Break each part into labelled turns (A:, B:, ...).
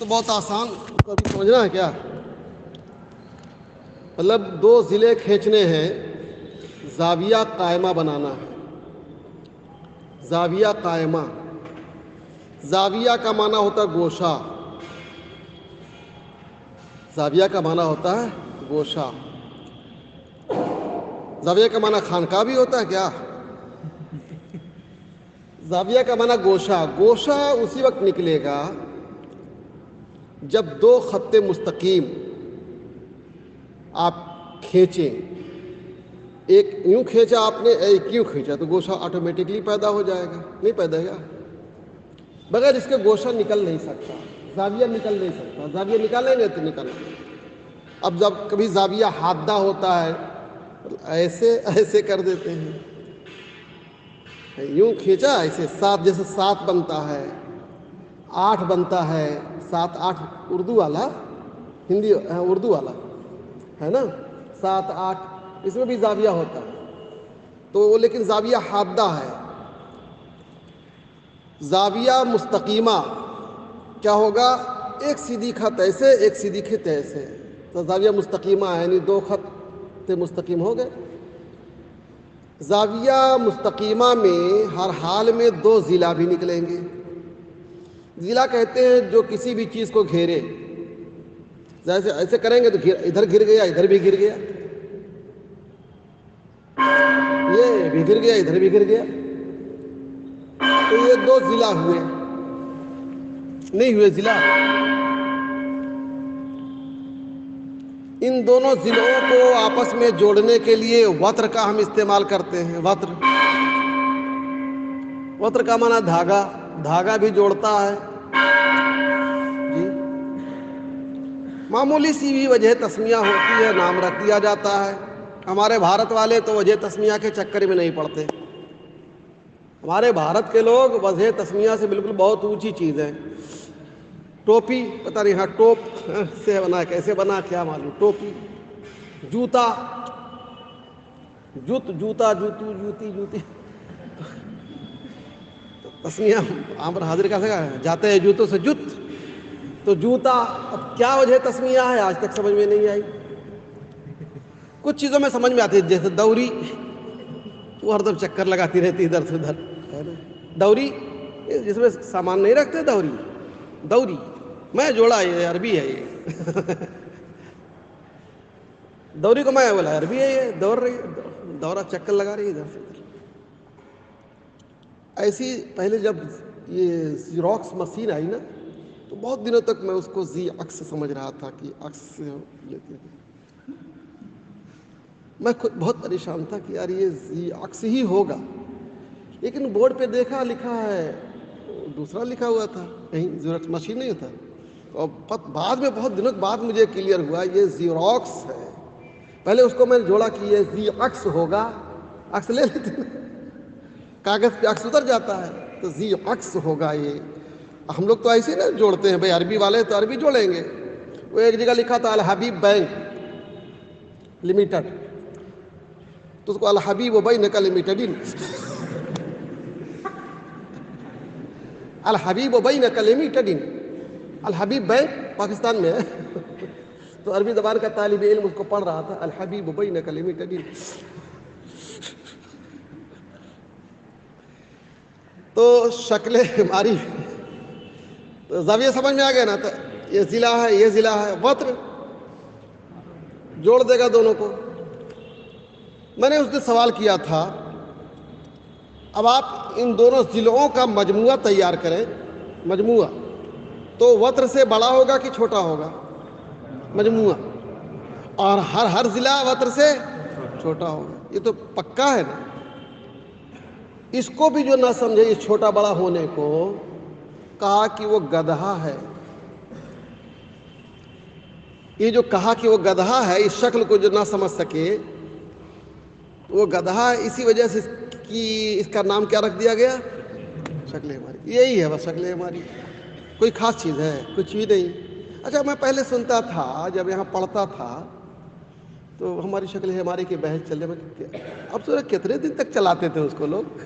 A: تو بہت آسان کبھی سمجھنا ہے کیا؟ مطلب دو ضلع کھینچنے ہیں، زاویہ قائمہ بنانا ہے. زاویہ قائمہ، زاویہ کا معنی ہوتا ہے گوشہ. زاویہ کا معنی ہوتا ہے گوشہ. زاویہ کا معنی خانقاہ بھی ہوتا ہے کیا؟ زاویہ کا معنی گوشہ. گوشہ اسی وقت نکلے گا جب دو خط مستقیم آپ کھینچیں. ایک یوں کھینچا آپ نے، ایک یوں کھینچا، تو گوشہ آٹومیٹکلی پیدا ہو جائے گا. نہیں پیدا ہوگا؟ بغیر اس کے گوشہ نکل نہیں سکتا، زاویہ نکل نہیں سکتا. زاویہ نکالیں گے تو نکل. اب جب کبھی زاویہ حادہ ہوتا ہے ایسے ایسے کر دیتے ہیں، یوں کھینچا ایسے. سات جیسے سات بنتا ہے، آٹھ بنتا ہے. سات آٹھ اردو والا، ہندی اردو والا ہے نا. سات آٹھ اس میں بھی زاویہ ہوتا ہے تو، لیکن زاویہ حادہ ہے. زاویہ مستقیمہ کیا ہوگا؟ ایک سیدھی خط ایسے، ایک سیدھی خط ایسے. تو زاویہ مستقیمہ ہے، یعنی دو خط مستقیم ہو گئے. زاویہ مستقیمہ میں ہر حال میں دو ضلع بھی نکلیں گے. ضلع کہتے ہیں جو کسی بھی چیز کو گھیرے. جیسے ایسے کریں گے تو ادھر گر گیا، ادھر بھی گر گیا. یہ بھی گر گیا، ادھر بھی گر گیا. تو یہ دو ضلع ہوئے. نہیں ہوئے ضلع؟ ان دونوں ضلعوں کو آپس میں جوڑنے کے لیے وتر کا ہم استعمال کرتے ہیں. وتر، وتر کا معنی دھاگا. دھاگا بھی جوڑتا ہے جی. معمولی سی بھی وجہ تسمیہ ہوتی ہے، نام رکھ دیا جاتا ہے. ہمارے بھارت والے تو وجہ تسمیہ کے چکر میں نہیں پڑتے. ہمارے بھارت کے لوگ وجہ تسمیہ سے بالکل بہت اونچی چیز ہے. ٹوپی پتہ نہیں، ہاں ٹوپ سے بنا، کیسے بنا کیا معلوم. ٹوپی، جوتا، جوتا، جوتو، جوتی، جوتی. تسمیہ عام پر حاضر کا جاتے ہیں جوتوں سے جت. تو جوتا، اب کیا وجہ تسمیہ ہے آج تک سمجھ میں نہیں آئی. کچھ چیزوں میں سمجھ میں آتی ہے، جیسے دوری، وہ ہر دم چکر لگاتی رہتی ادھر سے ادھر. دوری جس میں سامان نہیں رکھتے، دوری. دوری میں جوڑا، یہ عربی ہے. یہ دوری کو میں بولا عربی ہے. یہ دوڑ رہی، دورہ چکر لگا رہی ادھر سے ادھر. ایسی پہلے جب یہ زیروکس مشین آئی نا، تو بہت دنوں تک میں اس کو زی عکس سمجھ رہا تھا کہ عکس سے لیتے ہیں. میں خود بہت پریشان تھا کہ یار یہ زی عکس ہی ہوگا، لیکن بورڈ پہ دیکھا لکھا ہے دوسرا لکھا ہوا تھا، کہیں زیروکس مشین نہیں ہوتا. اور بعد میں بہت دنوں بعد مجھے کلیئر ہوا یہ زیروکس ہے. پہلے اس کو میں نے جوڑا کہ یہ زی عکس ہوگا. عکس لے لیتے ہیں، کاغذ پہ عکس اتر جاتا ہے، تو زی عکس ہوگا. یہ ہم لوگ تو ایسے نا جوڑتے ہیں بھائی، عربی والے تو عربی جوڑیں گے. وہ ایک جگہ لکھا تھا الحبیب بینک لمیٹڈ، تو اس کو الحبیب بینک لمیٹڈ، الحبیب بینک لمیٹڈ. الحبیب بینک پاکستان میں ہے. تو عربی زبان کا طالب علم اس کو پڑھ رہا تھا، الحبیب بینک لمیٹڈ. تو شکلیں ہماری، تو زاویہ سمجھ میں آ گیا نا. تو یہ ضلع ہے، یہ ضلع ہے. وتر جوڑ دے گا دونوں کو. میں نے اس نے سوال کیا تھا، اب آپ ان دونوں ضلعوں کا مجموعہ تیار کریں. مجموعہ تو وتر سے بڑا ہوگا کہ چھوٹا ہوگا؟ مجموعہ. اور ہر ضلع وتر سے چھوٹا ہوگا. یہ تو پکا ہے نا. اس کو بھی جو نہ سمجھے اس چھوٹا بڑا ہونے کو، کہا کہ وہ گدھا ہے. یہ جو کہا کہ وہ گدھا ہے، اس شکل کو جو نہ سمجھ سکے وہ گدھا ہے. اسی وجہ سے کہ اس کا نام کیا رکھ دیا گیا؟ شکل ہماری. یہی ہے بس شکل ہماری، کوئی خاص چیز ہے؟ کچھ بھی نہیں. اچھا میں پہلے سنتا تھا جب یہاں پڑھتا تھا تو ہماری شکل ہماری کی بحث چلنے میں، اب تو کتنے دن تک چلاتے تھے اس کو لوگ.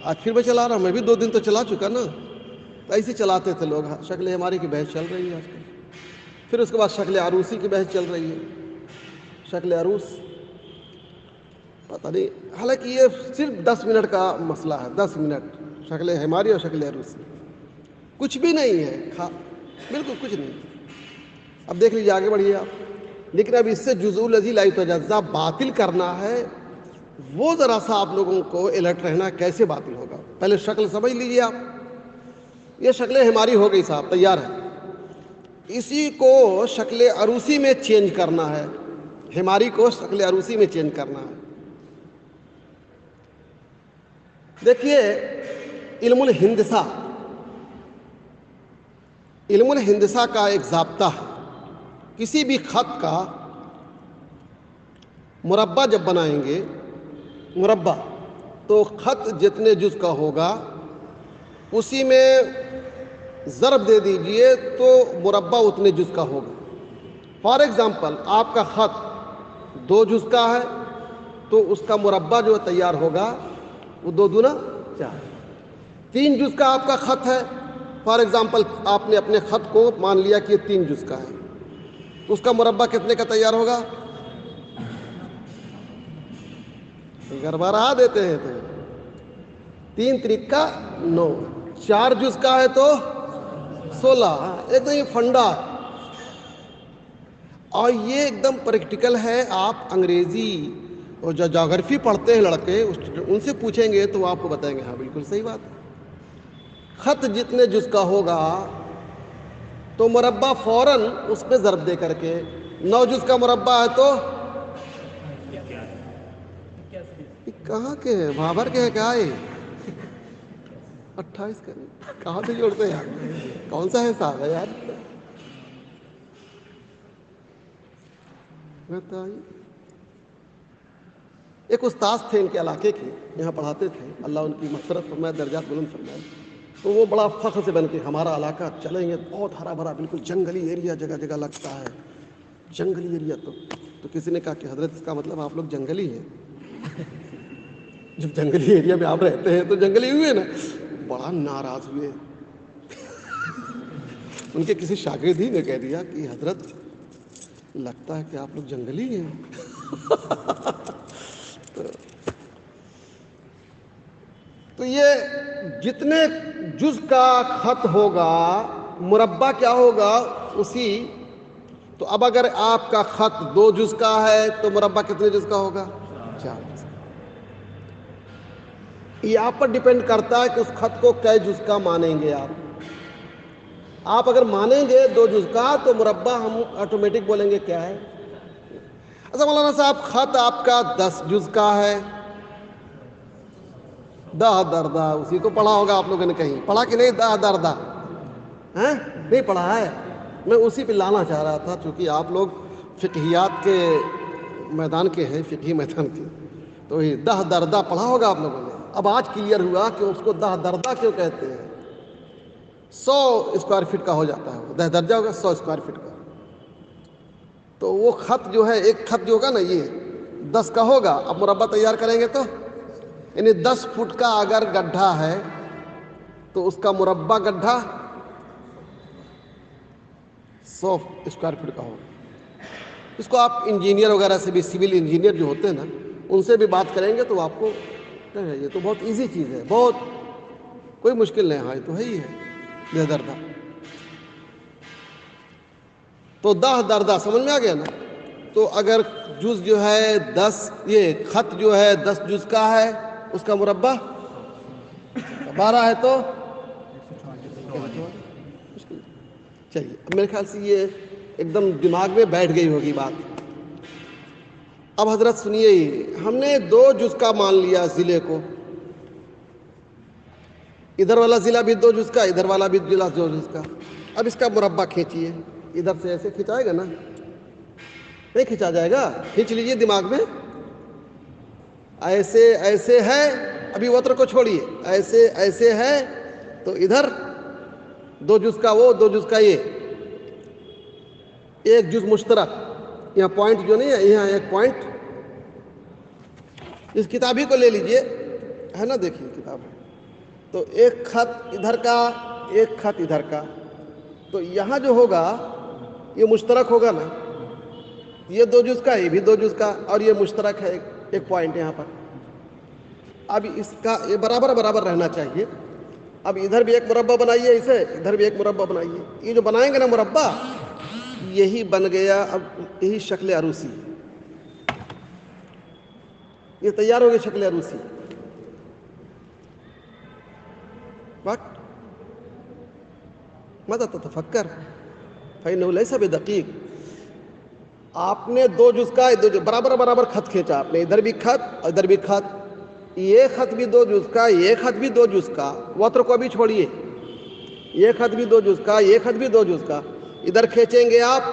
A: آج پھر میں چلا رہا ہوں، میں بھی 2 دن تو چلا چکا نا. تو ایسے چلاتے تھے لوگ. شکل ہماری کی بحث چل رہی ہے آج کل. پھر اس کے بعد شکل عروسی کی بحث چل رہی ہے. شکل عروس پتہ نہیں, حالانکہ یہ صرف 10 منٹ کا مسئلہ ہے. 10 منٹ شکل ہماری اور شکل عروسی کچھ بھی نہیں ہے, بالکل کچھ نہیں. اب دیکھ لیجیے, آگے بڑھیے آپ. لیکن اب اس سے جزء الذی لا یتجزا باطل کرنا ہے, وہ ذرا سا آپ لوگوں کو الرٹ رہنا کیسے باطل ہوگا. پہلے شکل سمجھ لیجیے آپ. یہ شکلیں ہماری ہو گئی صاحب, تیار ہے. اسی کو شکل عروسی میں چینج کرنا ہے. ہماری کو شکل عروسی میں چینج کرنا ہے. دیکھیے, علم الہندسہ, علم الہندسہ کا ایک ضابطہ ہے. کسی بھی خط کا مربع جب بنائیں گے, مربع, تو خط جتنے جز کا ہوگا اسی میں ضرب دے دیجئے تو مربع اتنے جز کا ہوگا. فار ایگزامپل, آپ کا خط 2 جز کا ہے تو اس کا مربع جو تیار ہوگا وہ 2 دونا 4. 3 جز کا آپ کا خط ہے, فار ایگزامپل آپ نے اپنے خط کو مان لیا کہ یہ 3 جز کا ہے, تو اس کا مربع کتنے کا تیار ہوگا؟ گڑبڑا دیتے ہیں تو 3 ترکا 9. 4 جز کا ہے تو 16. ایک دم یہ فنڈا, اور یہ ایک دم پریکٹیکل ہے. آپ انگریزی اور جو جغرافی پڑھتے ہیں لڑکے, ان سے پوچھیں گے تو آپ کو بتائیں گے ہاں بالکل صحیح بات ہے. خط جتنے جز کا ہوگا تو مربع فوراً اس پہ ضرب دے کر کے, 9 جز کا مربع ہے تو کہاں کے ہیں, وہاں بھر کے ہیں کیا ہے 28 کا, کہاں سے جوڑتے ہیں یار, کون سا حساب ہے یار بتائیے. ایک استاذ تھے ان کے علاقے کے, یہاں پڑھاتے تھے, اللہ ان کی مغفرت فرمائے, درجات بلند فرمائے. تو وہ بڑا فخر سے بن کے, ہمارا علاقہ چلیں گے بہت ہرا بھرا, بالکل جنگلی ایریا جگہ جگہ لگتا ہے, جنگلی ایریا. تو کسی نے کہا کہ حضرت اس کا مطلب آپ لوگ جنگلی ہیں. جب جنگلی ایریا میں آپ رہتے ہیں تو جنگلی ہوئے نا. بڑا ناراض ہوئے. ان کے کسی شاگرد ہی نے کہہ دیا کہ حضرت لگتا ہے کہ آپ لوگ جنگلی ہیں. تو یہ جتنے جز کا خط ہوگا مربع کیا ہوگا اسی. تو اب اگر آپ کا خط 2 جز کا ہے تو مربع کتنے جز کا ہوگا؟ 4 جز. یہ آپ پر ڈیپینڈ کرتا ہے کہ اس خط کو کئے جز کا مانیں گے آپ. آپ اگر مانیں گے 2 جز کا تو مربع ہم آٹومیٹک بولیں گے کیا ہے. اچھا مولانا صاحب, خط آپ کا 10 جز کا ہے, دہ دردہ, اسی کو پڑھا ہوگا آپ لوگوں نے, کہیں پڑھا کہ نہیں دہ دردہ؟ نہیں پڑھا ہے. میں اسی پہ لانا چاہ رہا تھا, چونکہ آپ لوگ فقہیات کے میدان کے ہیں, فقہی میدان کے, تو یہ دہ دردہ پڑھا ہوگا آپ لوگوں نے. اب آج کلیئر ہوا کہ اس کو دہ دردہ کیوں کہتے ہیں. 100 اسکوائر فٹ کا ہو جاتا ہے, 10 درجہ ہوگا 100 اسکوائر فٹ کا. تو وہ خط جو ہے, ایک خط جو ہوگا نا یہ 10 کا ہوگا. اب مربع تیار کریں گے تو یعنی 10 فٹ کا اگر گڈھا ہے تو اس کا مربع گڈھا 100 اسکوائر فٹ کا ہوگا. اس کو آپ انجینئر وغیرہ سے بھی, سول انجینئر جو ہوتے ہیں نا, ان سے بھی بات کریں گے تو آپ کو یہ تو بہت ایزی چیز ہے, بہت کوئی مشکل نہیں. ہاں یہ تو ہے ہی ہے, دہ دردہ. تو دہ دردہ سمجھ میں آ گیا نا. تو اگر جز جو ہے 10, یہ خط جو ہے 10 جز کا ہے, اس کا مربع 12 ہے تو چلیے. اب میرے خیال سے یہ ایک دم دماغ میں بیٹھ گئی ہوگی بات. اب حضرت سنیے, ہم نے 2 جز کا مان لیا ضلع کو, ادھر والا ضلع بھی 2 جز کا, ادھر والا بھی ضلع 2 جز کا. اب اس کا مربع کھینچیے, ادھر سے ایسے کھینچائے گا نا, نہیں کھینچا جائے گا, کھینچ لیجیے دماغ میں. ایسے ایسے ہے, ابھی وتر کو چھوڑیے, ایسے ایسے ہے تو ادھر 2 جز کا وہ, 2 جز کا یہ, 1 جز مشترک. یہاں پوائنٹ جو نہیں ہے, یہاں ایک پوائنٹ. اس کتاب ہی کو لے لیجئے, ہے نا, دیکھیے کتاب. تو ایک خط ادھر کا ایک خط ادھر کا، تو یہاں جو ہوگا یہ مشترک ہوگا نا، یہ 2 جز کا، یہ بھی 2 جز کا، اور یہ مشترک ہے ایک پوائنٹ یہاں پر. اب اس کا یہ برابر برابر رہنا چاہیے. اب ادھر بھی ایک مربع بنائیے اسے، ادھر بھی ایک مربع بنائیے. یہ جو بنائیں گے نا مربع، یہی بن گیا اب یہی شکل عروسی. یہ تیار ہو گئی شکل عروسی. وقت ماذا تتفکر فإنه ليس بدقیق. آپ نے 2 جز کا برابر برابر خط کھینچا، آپ نے ادھر بھی خط اور ادھر بھی خط. یہ خط بھی 2 جز کا، یہ خط بھی 2 جز کا. وتر کو بھی چھوڑیے، یہ خط بھی 2 جز کا، یہ خط بھی 2 جز کا. ادھر کھینچیں گے آپ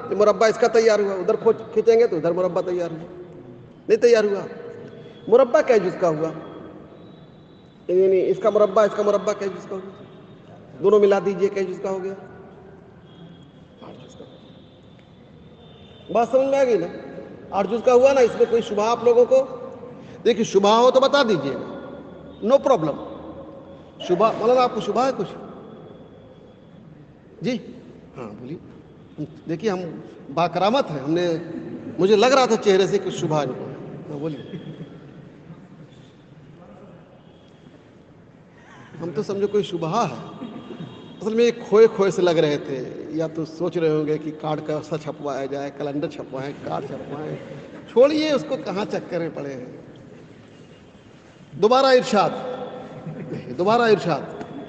A: تو مربع اس کا تیار ہوا، ادھر کھینچیں گے تو ادھر مربع تیار ہوا. نہیں تیار ہوا. مربع کیا جز کا ہوا؟ یعنی اس کا مربع کیا جز کا ہوا؟ دونوں ملا دیجئے، کیا جز کا ہو گیا؟ 8 جز کا. بات سمجھ میں آ گئی نا؟ 8 جز کا ہوا نا. اس میں کوئی شبہ آپ لوگوں کو؟ دیکھیے شبہ ہو تو بتا دیجئے، نو پرابلم. شبہ مولانا آپ کو شبہ ہے کچھ؟ جی ہاں بولیے. دیکھیے ہم باکرامت ہیں، مجھے لگ رہا تھا چہرے سے کچھ شبہ نہیں. بولیے. ہم تو سمجھو کوئی شبہ ہے. اصل میں ایک کھوئے سے لگ رہے تھے، یا تو سوچ رہے ہوں گے کہ کارڈ کا ایسا چھپوایا جائے، کیلنڈر چھپوائیں، کارڈ چھپوائیں. چھوڑیے اس کو، کہاں چکریں پڑے ہیں. دوبارہ ارشاد،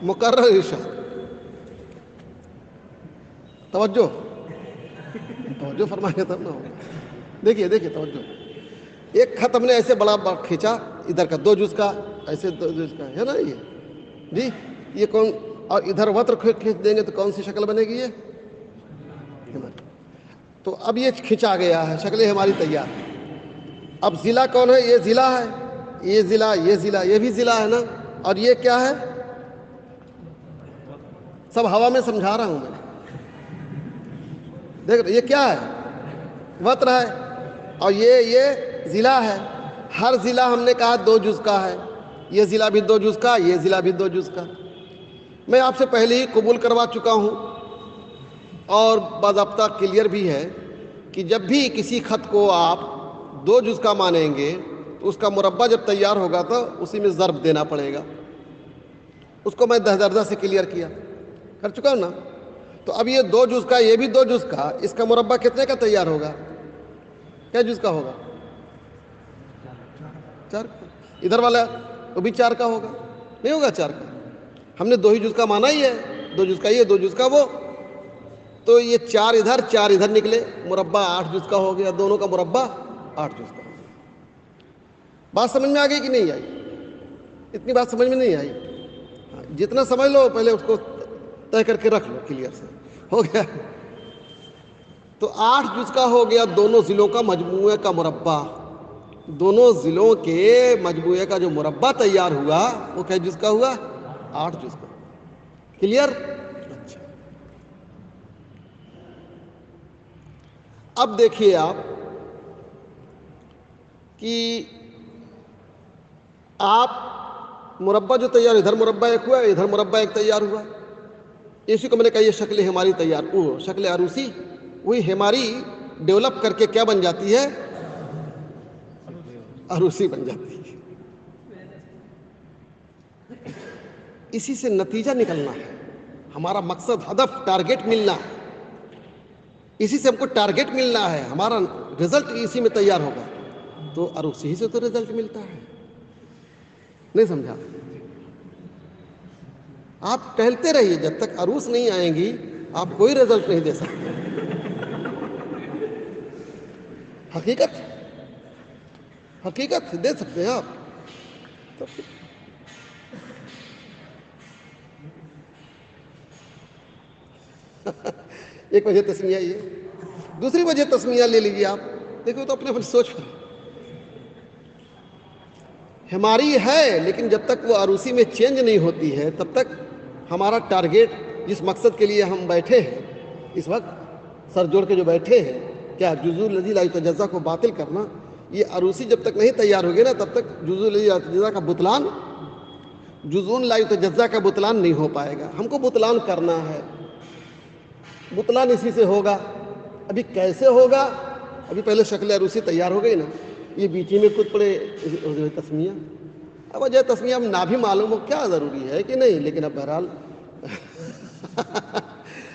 A: مقرر ارشاد. توجہ فرمائیے تب نہ ہوگا. دیکھیے توجہ. ایک خط ہم نے ایسے بڑا کھینچا ادھر کا 2 جز کا، ایسے 2 جز کا ہے نا یہ جی. یہ کون؟ اور ادھر وتر کھینچ دیں گے تو کون سی شکل بنے گی؟ یہ تو اب یہ کھینچا گیا ہے، شکلیں ہماری تیار. اب ضلع کون ہے؟ یہ ضلع ہے، یہ ضلع، یہ بھی ضلع ہے نا. اور یہ کیا ہے؟ سب ہوا میں سمجھا رہا ہوں میں. دیکھ یہ کیا ہے؟ وتر ہے. اور یہ ضلع ہے. ہر ضلع ہم نے کہا 2 جز کا ہے. یہ ضلع بھی 2 جز کا، یہ ضلع بھی 2 جز کا. میں آپ سے پہلے ہی قبول کروا چکا ہوں، اور باضابطہ کلیئر بھی ہے کہ جب بھی کسی خط کو آپ 2 جز کا مانیں گے تو اس کا مربع جب تیار ہوگا تو اسی میں ضرب دینا پڑے گا. اس کو میں درجہ سے کلیئر کر چکا ہوں نا. تو اب یہ 2 جز کا، یہ بھی 2 جز کا، اس کا مربع کتنے کا تیار ہوگا؟ کیا جز کا ہوگا؟ 4 کا. ادھر والا وہ بھی 4 کا ہوگا. نہیں ہوگا 4 کا؟ ہم نے 2 ہی جز کا مانا ہی ہے. 2 جز کا یہ، 2 جز کا وہ. تو یہ 4 ادھر نکلے، مربع 8 جز کا ہو گیا. دونوں کا مربع 8 جز کا ہو گیا. بات سمجھ میں آ گئی کہ نہیں آئی؟ اتنی بات سمجھ میں نہیں آئی؟ جتنا سمجھ لو پہلے اس کو طے کر کے رکھ لو کلیئر سے. ہو گیا. تو 8 جز کا ہو گیا دونوں ضلعوں کا مجموعے کا مربع. دونوں ضلعوں کے مجموعے کا جو مربع تیار ہوا وہ کیا جز کا ہوا؟ 8 جز کا. کلیئر؟ اچھا. اب دیکھیے آپ کہ آپ مربع جو تیار، ادھر مربع ایک ہوا، ادھر مربع ایک تیار ہوا. اسی کو میں نے کہا یہ شکل ہماری تیار، شکل عروسی. وہی ہماری ڈیولپ کر کے کیا بن جاتی ہے؟ عروسی بن جاتی ہے. اسی سے نتیجہ نکلنا ہے، ہمارا مقصد، ہدف، ٹارگیٹ ملنا ہے. اسی سے ہم کو ٹارگیٹ ملنا ہے، ہمارا رزلٹ اسی میں تیار ہوگا. تو عروسی سے تو رزلٹ ملتا ہے. نہیں سمجھا؟ آپ ٹہلتے رہیے، جب تک عروس نہیں آئیں گی آپ کوئی رزلٹ نہیں دے سکتے. حقیقت دے سکتے ہیں آپ. ایک وجہ تسمیہ یہ. دوسری وجہ تسمیہ لے لیجیے آپ. دیکھو تو اپنے سوچ پر ہماری ہے، لیکن جب تک وہ عروسی میں چینج نہیں ہوتی ہے تب تک ہمارا ٹارگیٹ، جس مقصد کے لیے ہم بیٹھے ہیں اس وقت سر جوڑ کے جو بیٹھے ہیں، کیا جزء الذی لا یتجزا کو باطل کرنا، یہ عروسی جب تک نہیں تیار ہوگی نا تب تک جزء الذی لا یتجزا کا جزون لا یتجزا کا بطلان نہیں ہو پائے گا. ہم کو بطلان کرنا ہے, بطلان اسی سے ہوگا. ابھی کیسے ہوگا؟ ابھی پہلے شکل عروسی تیار ہو گئی نا, یہ بیچی میں کود پڑے تسمیہ. اب وجہ تسمیہ ہم نہ بھی معلوم ہو کیا ضروری ہے کہ نہیں, لیکن اب بہرحال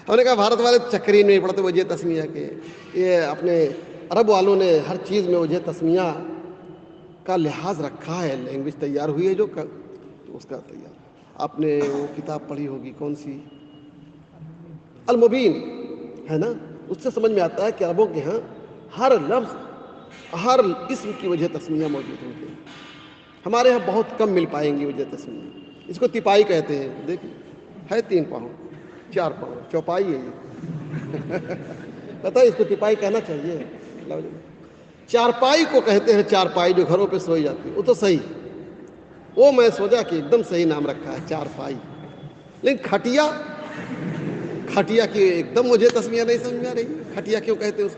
A: ہم نے کہا بھارت والے چکری نہیں پڑتے وجہ تسمیہ کے. یہ اپنے عرب والوں نے ہر چیز میں وجہ تسمیہ کا لحاظ رکھا ہے. لینگویج تیار ہوئی ہے جو اس کا تیار. آپ نے وہ کتاب پڑھی ہوگی, کون سی, المبین ہے نا, اس سے سمجھ میں آتا ہے کہ عربوں کے ہاں ہر لفظ ہر اسم کی وجہ تسمیہ موجود ہوتی ہے. ہمارے یہاں بہت کم مل پائیں گی وجہ تسمیہ. اس کو تپائی کہتے ہیں. دیکھیں ہے 3 پاؤں 4 پاؤں, چوپائی ہے یہ. پتہ ہے اس کو تپائی کہنا چاہیے. چارپائی کو کہتے ہیں, چارپائی جو گھروں پہ سوئی جاتی ہے, وہ تو صحیح, وہ میں سوچا کہ ایک دم صحیح نام رکھا ہے چارپائی. لیکن کھٹیا, کھٹیا کی ایک دم مجھے تسمیہ نہیں سمجھ میں آ رہی. کھٹیا کیوں کہتے ہیں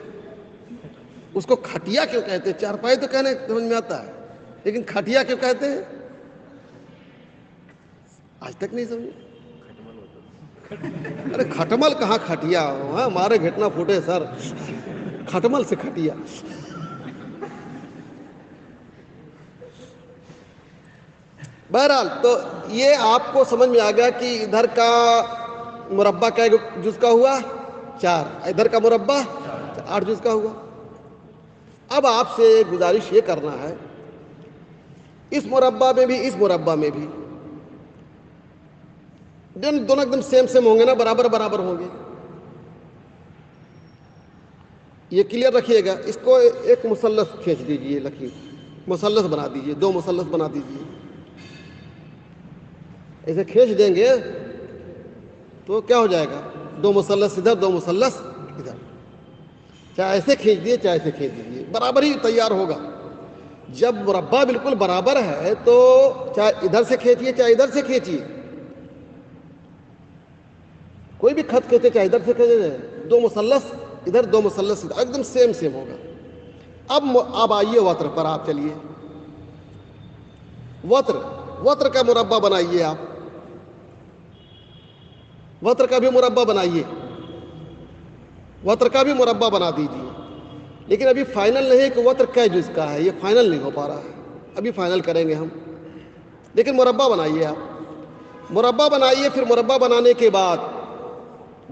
A: اس کو کھٹیا کیوں کہتے ہیں؟ چارپائی تو کہنے سمجھ میں آتا ہے, لیکن کھٹیا کیوں کہتے ہیں آج تک نہیں سمجھ. ارے کھٹمل کہاں کھٹیا, ہمارے گھٹنا پھوٹے سر, کھٹمل سے کھٹیا. بہرحال تو یہ آپ کو سمجھ میں آ گیا کہ ادھر کا مربع کیا جز کا ہوا 4, ادھر کا مربع 8 جز کا ہوا. اب آپ سے گزارش یہ کرنا ہے, اس مربع میں بھی اس مربع میں بھی دونوں ایک دم سیم ہوں گے نا, برابر برابر ہوں گے. یہ کلیئر رکھیے گا. اس کو ایک مثلث کھینچ دیجئے, لکیر مثلث بنا دیجئے, 2 مثلث بنا دیجئے. ایسے کھینچ دیں گے تو کیا ہو جائے گا, 2 مثلث ادھر 2 مثلث ادھر. چاہے ایسے کھینچ دیے چاہے ایسے کھینچ دیجیے, برابر ہی تیار ہوگا. جب مربع بالکل برابر ہے تو چاہے ادھر سے کھینچیے چاہے ادھر سے کھینچیے, کوئی بھی خط کھینچے چاہے ادھر سے کھینچے, 2 مثلث ادھر 2 مثلث ادھر, ایک دم سیم ہوگا. اب آئیے وتر پر. آپ چلیے وتر کا مربع بنائیے. آپ وتر کا بھی مربع بنائیے, وتر کا بھی مربع بنا دیجیے. لیکن ابھی فائنل نہیں کہ وتر کئے جز کا ہے, یہ فائنل نہیں ہو پا رہا ہے, ابھی فائنل کریں گے ہم. لیکن مربع بنائیے. آپ مربع بنائیے. پھر مربع بنانے کے بعد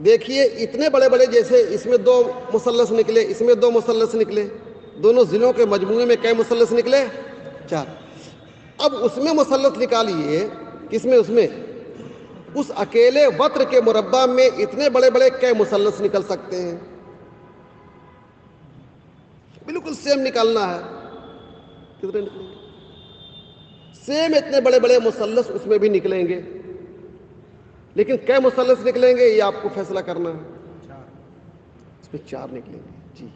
A: دیکھیے اتنے بڑے بڑے, جیسے اس میں 2 مثلث نکلے, اس میں 2 مثلث نکلے, دونوں ضلعوں کے مجموعے میں کئے مثلث نکلے 4. اب اس میں مثلث نکالیے, کس میں, اس اکیلے وتر کے مربع میں اتنے بڑے بڑے کئے مثلث نکل سکتے ہیں. بالکل سیم نکالنا ہے. کتنے نکلیں گے سیم, اتنے بڑے بڑے مثلث اس میں بھی نکلیں گے. لیکن کئے مثلث نکلیں گے یہ آپ کو فیصلہ کرنا ہے. اس میں 4 نکلیں گے. جی,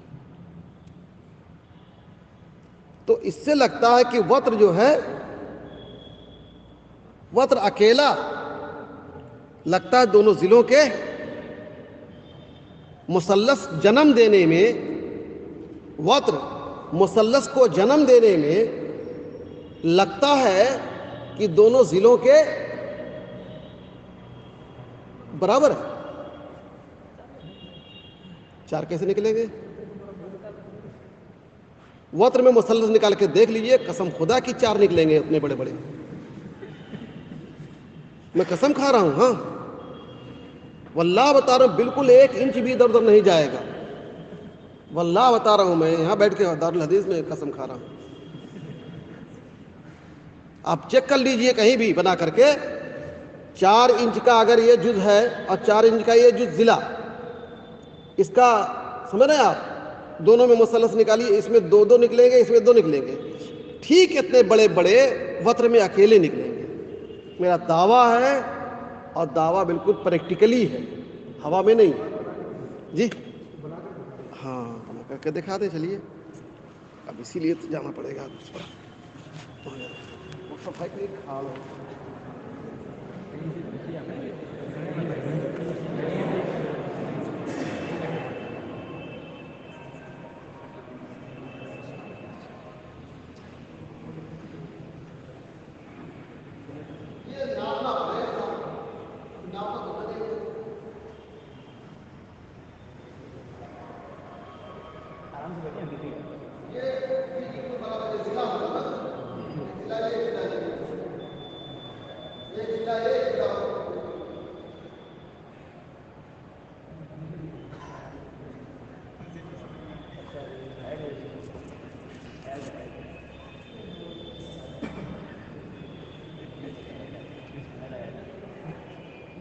A: تو اس سے لگتا ہے کہ وتر جو ہے, وتر اکیلا لگتا ہے دونوں ضلعوں کے مثلث جنم دینے میں, وتر مثلث کو جنم دینے میں لگتا ہے کہ دونوں ضلعوں کے برابر ہے. 4 کیسے نکلیں گے؟ وتر میں مثلث نکال کے دیکھ لیجئے, قسم خدا کی 4 نکلیں گے اتنے بڑے بڑے. میں قسم کھا رہا ہوں. ہاں واللہ بتا رہا ہوں, بالکل 1 انچ بھی ادھر ادھر نہیں جائے گا. واللہ بتا رہا ہوں, میں یہاں بیٹھ کے دارالحدیث میں قسم کھا رہا ہوں. آپ چیک کر لیجئے کہیں بھی بنا کر کے, 4 انچ کا اگر یہ جز ہے اور 4 انچ کا یہ جز ضلع, اس کا سمجھ رہے ہیں آپ, دونوں میں مثلث نکالیے, اس میں 2 نکلیں گے, اس میں 2 نکلیں گے. ٹھیک اتنے بڑے بڑے وتر میں اکیلے نکلیں گے. میرا دعویٰ ہے, اور دعویٰ بالکل پریکٹیکلی ہے, ہوا میں نہیں. جی ہاں, بنا کر کے دکھا دیں. چلیے, اب اسی لیے تو جانا پڑے گا. یہ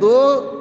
A: 2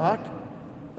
A: 8,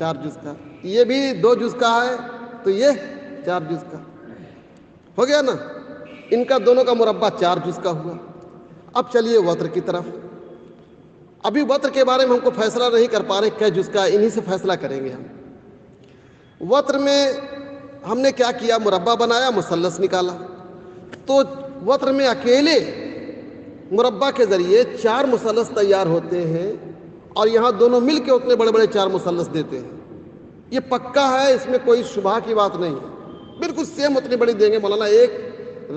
A: 4 جز کا, یہ بھی 2 جز کا ہے تو یہ 4 جز کا ہو گیا نا. ان کا دونوں کا مربع 4 جز کا ہوا. اب چلیے وتر کی طرف. ابھی وتر کے بارے میں ہم کو فیصلہ نہیں کر پا رہے کہ جز کا, انہی سے فیصلہ کریں گے ہم. وتر میں ہم نے کیا کیا, مربع بنایا, مثلث نکالا. تو وتر میں اکیلے مربع کے ذریعے 4 مثلث تیار ہوتے ہیں, اور یہاں دونوں مل کے اتنے بڑے بڑے 4 مثلث دیتے ہیں. یہ پکا ہے, اس میں کوئی شبہ کی بات نہیں ہے. بالکل سیم اتنی بڑی دیں گے مولانا, ایک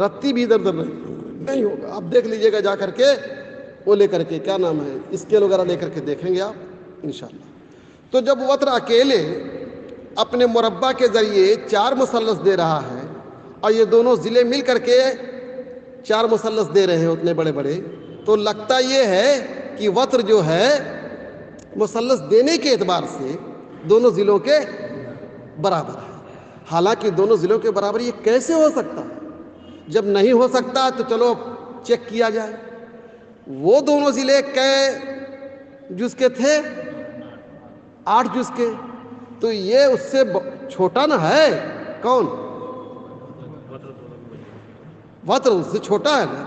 A: رتی بھی ادھر ادھر نہیں ہوگا. آپ دیکھ لیجئے گا جا کر کے, وہ لے کر کے کیا نام ہے, اسکیل وغیرہ لے کر کے دیکھیں گے آپ انشاءاللہ. تو جب وتر اکیلے اپنے مربع کے ذریعے 4 مثلث دے رہا ہے, اور یہ دونوں ضلع مل کر کے 4 مثلث دے رہے ہیں اتنے بڑے بڑے, تو لگتا یہ ہے کہ وتر جو ہے مثلث دینے کے اعتبار سے دونوں ضلعوں کے برابر ہے. حالانکہ دونوں ضلعوں کے برابر یہ کیسے ہو سکتا ہے؟ جب نہیں ہو سکتا تو چلو چیک کیا جائے. وہ دونوں ضلع کئے جز کے تھے؟ 8 جز کے. تو یہ اس سے چھوٹا نہ ہے. کون؟ وتر اس سے چھوٹا ہے نا.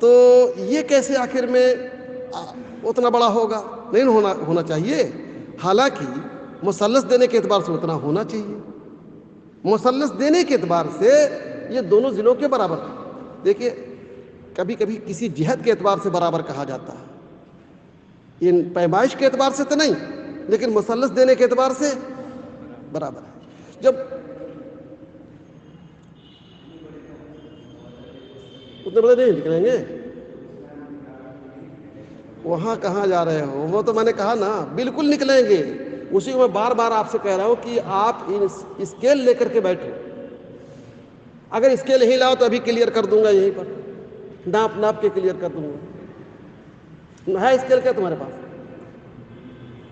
A: تو یہ کیسے آخر میں اتنا بڑا ہوگا؟ نہیں ہونا چاہیے. حالانکہ مثلث دینے کے اعتبار سے اتنا ہونا چاہیے. مثلث دینے کے اعتبار سے یہ دونوں ضلعوں کے برابر ہے. دیکھیے کبھی کبھی کسی جہت کے اعتبار سے برابر کہا جاتا ہے, یہ پیمائش کے اعتبار سے تو نہیں, لیکن مثلث دینے کے اعتبار سے برابر ہے. جب اتنے بڑے نہیں نکلیں گے, وہاں کہاں جا رہے ہو؟ وہ تو میں نے کہا نا بالکل نکلیں گے. اسی کو میں بار بار آپ سے کہہ رہا ہوں کہ آپ اسکیل لے کر کے بیٹھو. اگر اسکیل نہیں لاؤ تو ابھی کلیئر کر دوں گا, یہیں پر ناپ کے کلیئر کر دوں گا. ہے اسکیل کیا تمہارے پاس؟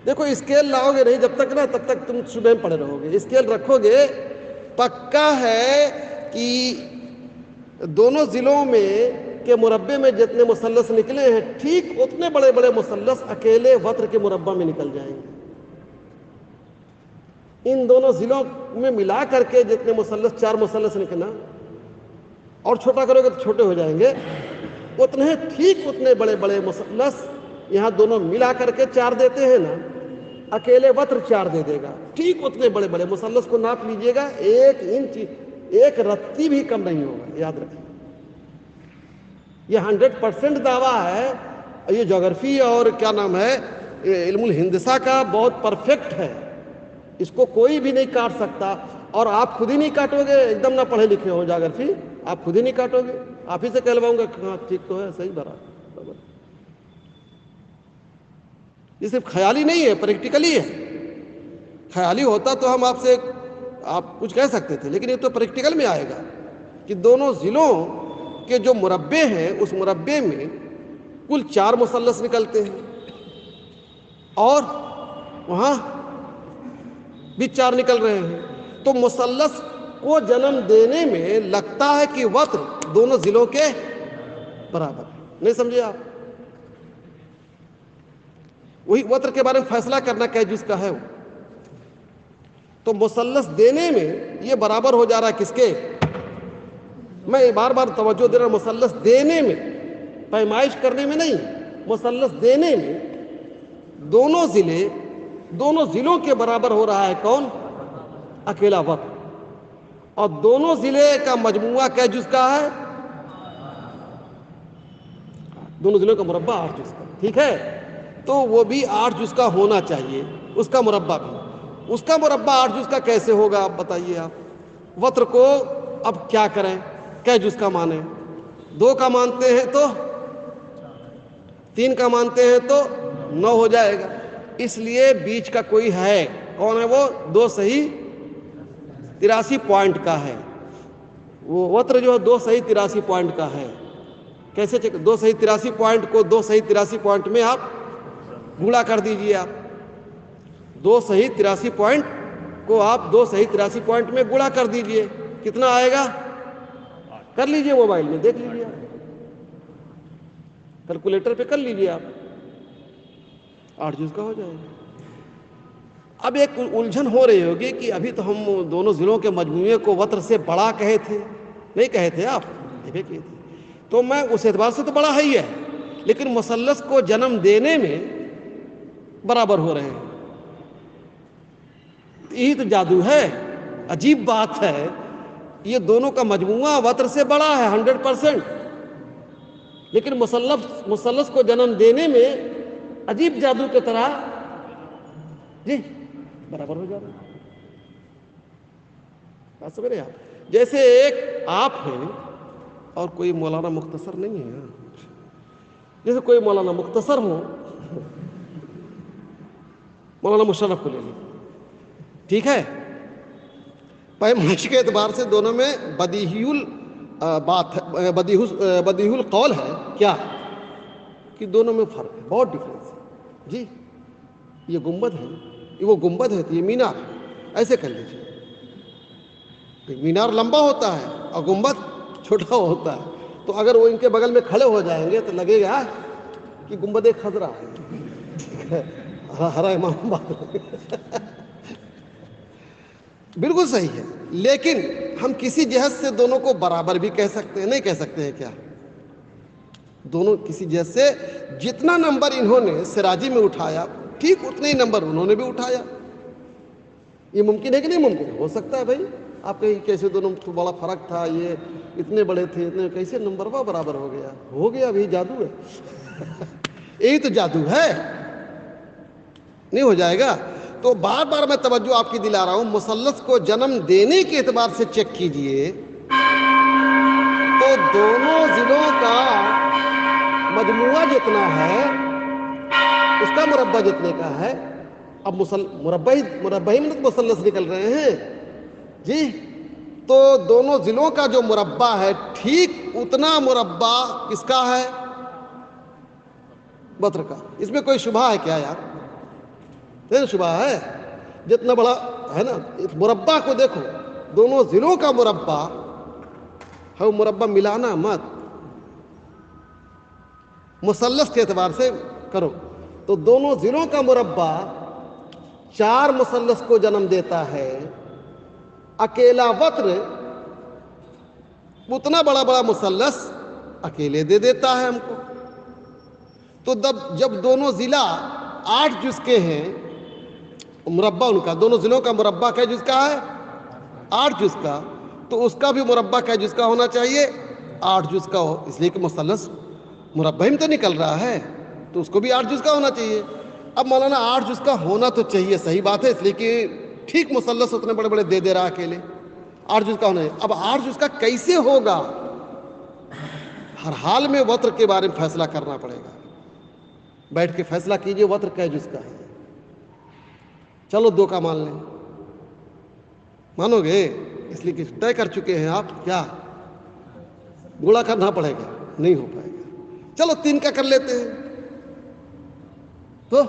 A: دیکھو اسکیل لاؤ گے نہیں جب تک نا, تب تک تم صبح میں پڑے رہو گے. اسکیل رکھو گے, پکا ہے کہ دونوں ضلعوں میں کے مربع میں جتنے مثلث نکلے ہیں, ٹھیک اتنے بڑے بڑے مثلث اکیلے وتر کے مربع میں نکل جائیں گے. ان دونوں ضلعوں میں ملا کر کے جتنے مثلث 4 مثلث نکلنا, اور چھوٹا کرو گے تو چھوٹے ہو جائیں گے, اتنے ٹھیک اتنے بڑے بڑے مثلث یہاں دونوں ملا کر کے 4 دیتے ہیں نا, اکیلے وتر 4 دے دے گا. ٹھیک اتنے بڑے بڑے مثلث کو ناپ لیجئے گا, 1 انچ 1 رتی بھی کم نہیں ہوگا. یاد رکھیں, یہ 100% دعویٰ ہے. یہ جغرفی اور کیا نام ہے علم الہندسہ کا بہت پرفیکٹ ہے. اس کو کوئی بھی نہیں کاٹ سکتا, اور آپ خود ہی نہیں کاٹو گے. ایک دم نہ پڑھے لکھے ہو جغرفی, آپ خود ہی نہیں کاٹو گے. آپ ہی سے کہلواؤں گا ہاں ٹھیک تو ہے, صحیح برابر. یہ صرف خیالی نہیں ہے, پریکٹیکلی ہے. خیالی ہوتا تو ہم آپ سے آپ کچھ کہہ سکتے تھے, لیکن یہ تو پریکٹیکل میں آئے گا کہ دونوں ضلعوں کے جو مربع ہیں اس مربع میں کل 4 مثلث نکلتے ہیں, اور وہاں بھی 4 نکل رہے ہیں. تو مثلث کو جنم دینے میں لگتا ہے کہ وتر دونوں ضلعوں کے برابر ہے. نہیں سمجھے آپ؟ وہی وتر کے بارے میں فیصلہ کرنا کہ جس کا ہے وہ. تو مثلث دینے میں یہ برابر ہو جا رہا ہے کس کے؟ میں بار بار توجہ دے رہا ہوں, مثلث دینے میں, پیمائش کرنے میں نہیں. مثلث دینے میں دونوں ضلعوں کے برابر ہو رہا ہے. کون؟ اکیلا وتر. اور دونوں ضلع کا مجموعہ کیا جز کا ہے؟ دونوں ضلعوں کا مربع 8 جز کا. ٹھیک ہے, تو وہ بھی 8 جز کا ہونا چاہیے, اس کا مربع بھی. اس کا مربع 8 جز کا کیسے ہوگا آپ بتائیے. آپ وتر کو اب کیا کریں, کیا جز کا مانیں؟ 2 کا مانتے ہیں تو 3 کا مانتے ہیں تو 9 ہو جائے گا. اس لیے بیچ کا کوئی ہے. کون ہے وہ؟ 2 صحیح 83 پوائنٹ کا ہے. وہ وتر جو ہے 2 صحیح 83 پوائنٹ کا ہے. کیسے 2 صحیح 83 پوائنٹ کو 2 صحیح 83 پوائنٹ میں آپ گھوڑا کر دیجئے. آپ 2 صحیح 83 پوائنٹ کو آپ 2 صحیح 83 پوائنٹ میں گھوڑا کر دیجئے. کتنا آئے گا؟ کر لیجئے, موبائل میں دیکھ لیجئے, آپ کیلکولیٹر پہ کر لیجئے. آپ 8 جز کا ہو جائے گا. اب ایک الجھن ہو رہی ہوگی کہ ابھی تو ہم دونوں ضلعوں کے مجموعے کو وتر سے بڑا کہے تھے، نہیں کہے تھے آپ؟ یہ کہے تھے، تو میں اس اعتبار سے تو بڑا ہے ہی ہے، لیکن مثلث کو جنم دینے میں برابر ہو رہے ہیں۔ یہی تو جادو ہے، عجیب بات ہے، یہ دونوں کا مجموعہ وتر سے بڑا ہے 100%، لیکن مثلث کو جنم دینے میں عجیب جادو کی طرح جی برابر ہو جا رہا ہے۔ بات سمجھ رہے آپ؟ جیسے ایک آپ ہیں اور کوئی مولانا مختصر نہیں ہے، جیسے کوئی مولانا مختصر ہو، مولانا مشرف کو لے لیں، ٹھیک ہے؟ پیمائش کے اعتبار سے دونوں میں بدیہی القول ہے کیا کہ دونوں میں فرق ہے، بہت ڈفرینس ہے جی۔ یہ گنبد ہے، یہ وہ گنبد ہے، یہ مینار ہے، ایسے کر لیجیے، مینار لمبا ہوتا ہے اور گنبد چھوٹا ہوتا ہے، تو اگر وہ ان کے بغل میں کھڑے ہو جائیں گے تو لگے گا کہ گنبد خضرا ہے، ہرا امام بات بالکل صحیح ہے، لیکن ہم کسی جہت سے دونوں کو برابر بھی کہہ سکتے ہیں، نہیں کہہ سکتے ہیں کیا؟ دونوں کسی جہت سے جتنا نمبر انہوں نے سراجی میں اٹھایا ٹھیک اتنے ہی نمبر انہوں نے بھی اٹھایا۔ یہ ممکن ہے کہ نہیں ممکن؟ ہو سکتا ہے بھائی، آپ کہیں کیسے دونوں کو بڑا فرق تھا، یہ اتنے بڑے تھے، اتنے کیسے نمبر برابر ہو گیا؟ ہو گیا، ابھی جادو ہے یہی تو جادو ہے، نہیں ہو جائے گا؟ تو بار بار میں توجہ آپ کی دلا رہا ہوں، مثلث کو جنم دینے کے اعتبار سے چیک کیجئے تو دونوں ضلعوں کا مجموعہ جتنا ہے اس کا مربع جتنے کا ہے، اب مربع میں مثلث نکل رہے ہیں جی، تو دونوں ضلعوں کا جو مربع ہے ٹھیک اتنا مربع کس کا ہے؟ وتر کا۔ اس میں کوئی شبہ ہے کیا یار؟ نہیں شبہ ہے، جتنا بڑا ہے نا، مربع کو دیکھو، دونوں ضلعوں کا مربع ہے، مربع ملانا مت، مثلث کے اعتبار سے کرو تو دونوں ضلعوں کا مربع 4 مثلث کو جنم دیتا ہے، اکیلا وتر اتنا بڑا بڑا مثلث اکیلے دے دیتا ہے ہم کو۔ تو جب دونوں ضلع 8 جز کے ہیں، مربع ان کا دونوں ضلعوں کا مربع کیا جز کا ہے؟ 8 جز کا، تو اس کا بھی مربع کیا جز کا ہونا چاہیے؟ 8 جز کا ہو، اس لیے کہ مثلث مربع میں تو نکل رہا ہے تو اس کو بھی 8 جز کا ہونا چاہیے۔ اب مولانا 8 جز کا ہونا تو چاہیے، صحیح بات ہے، اس لیے کہ ٹھیک مثلث اتنے بڑے بڑے دے رہا اکیلے، 8 جز کا ہونا ہے۔ اب 8 جز کا کیسے ہوگا؟ ہر حال میں وتر کے بارے میں فیصلہ کرنا پڑے گا، بیٹھ کے فیصلہ کیجئے وتر کیا جز کا ہے۔ چلو 2 کا مان لیں، مانو گے؟ اس لیے کہ طے کر چکے ہیں آپ، کیا گوڑا کرنا پڑے گا، نہیں ہو پائے گا۔ چلو 3 کا کر لیتے ہیں، تو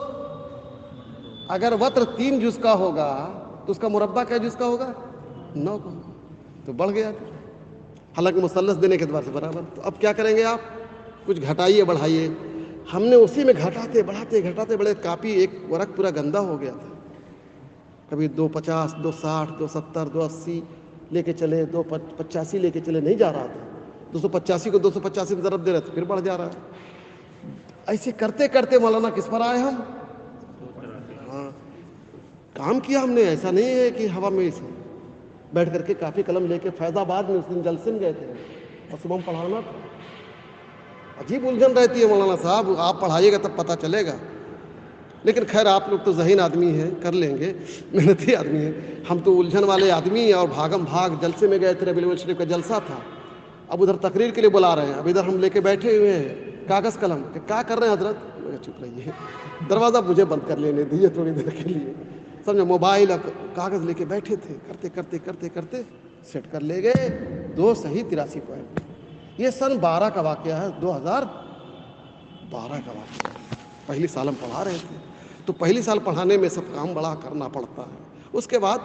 A: اگر وتر 3 جز کا ہوگا تو اس کا مربع کیا جز کا ہوگا؟ 9 کا، تو بڑھ گیا، حالانکہ مثلث دینے کے اعتبار سے برابر۔ تو اب کیا کریں گے آپ؟ کچھ گھٹائیے بڑھائیے۔ ہم نے اسی میں گھٹاتے بڑھاتے بڑے کاپی ایک ورق پورا گندا ہو گیا تھا، کبھی 250 260 270 280 لے کے چلے، 285 لے کے چلے، نہیں جا رہا تھا، 285 کو 285 میں ضرب دے رہے تھے، پھر بڑھ جا رہا ہے۔ ایسے کرتے کرتے مولانا کس پر آئے ہم؟ ہاں، کام کیا ہم نے، ایسا نہیں ہے کہ ہوا میں سے بیٹھ کر کے کافی قلم لے کے فیض آباد میں اس دن جلسے میں گئے تھے اور صبح پڑھانا تھا۔ عجیب الجھن رہتی ہے مولانا صاحب، آپ پڑھائیے گا تب پتہ چلے گا، لیکن خیر آپ لوگ تو ذہین آدمی ہیں، کر لیں گے، محنتی آدمی ہیں، ہم تو الجھن والے آدمی، اور بھاگم بھاگ جلسے میں گئے تھے، ربیع الاول شریف کا جلسہ تھا، اب ادھر تقریر کے لیے بلا رہے ہیں، اب ادھر ہم لے کے بیٹھے ہوئے ہیں کاغذ قلم، کہ کیا کر رہے ہیں حضرت؟ چپ رہیے، دروازہ مجھے بند کر لینے دیجیے تھوڑی دیر کے لیے، سمجھے، موبائل اور کاغذ لے کے بیٹھے تھے، کرتے سیٹ کر لے گئے 2 صحیح 83 پوائنٹ۔ یہ سن 12 کا واقعہ ہے، 2012 کا واقعہ ہے، پہلی سال ہم پڑھا رہے تھے، تو پہلی سال پڑھانے میں سب کام بڑا کرنا پڑتا ہے، اس کے بعد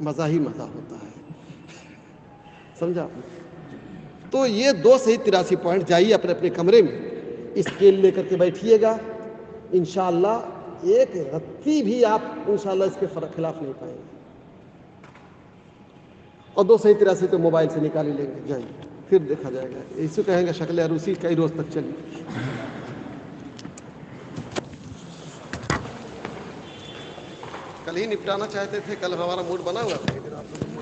A: مزہ ہی مزہ ہوتا ہے، سمجھا آپ نے؟ تو یہ 2 صحیح 83 پوائنٹ، جائیے اپنے اپنے کمرے میں اسکیل لے کر کے بیٹھیے گا، انشاءاللہ ایک رتی بھی آپ انشاءاللہ اس کے خلاف نہیں پائیں گے. اور 283 تو موبائل سے نکال ہی لیں گے, جائیں پھر دیکھا جائے گا. اس کو کہیں گے شکل عروسی کئی روز تک چلی. کل ہی نپٹانا چاہتے تھے, کل ہمارا موڈ بنا ہوا تھا, لیکن آپ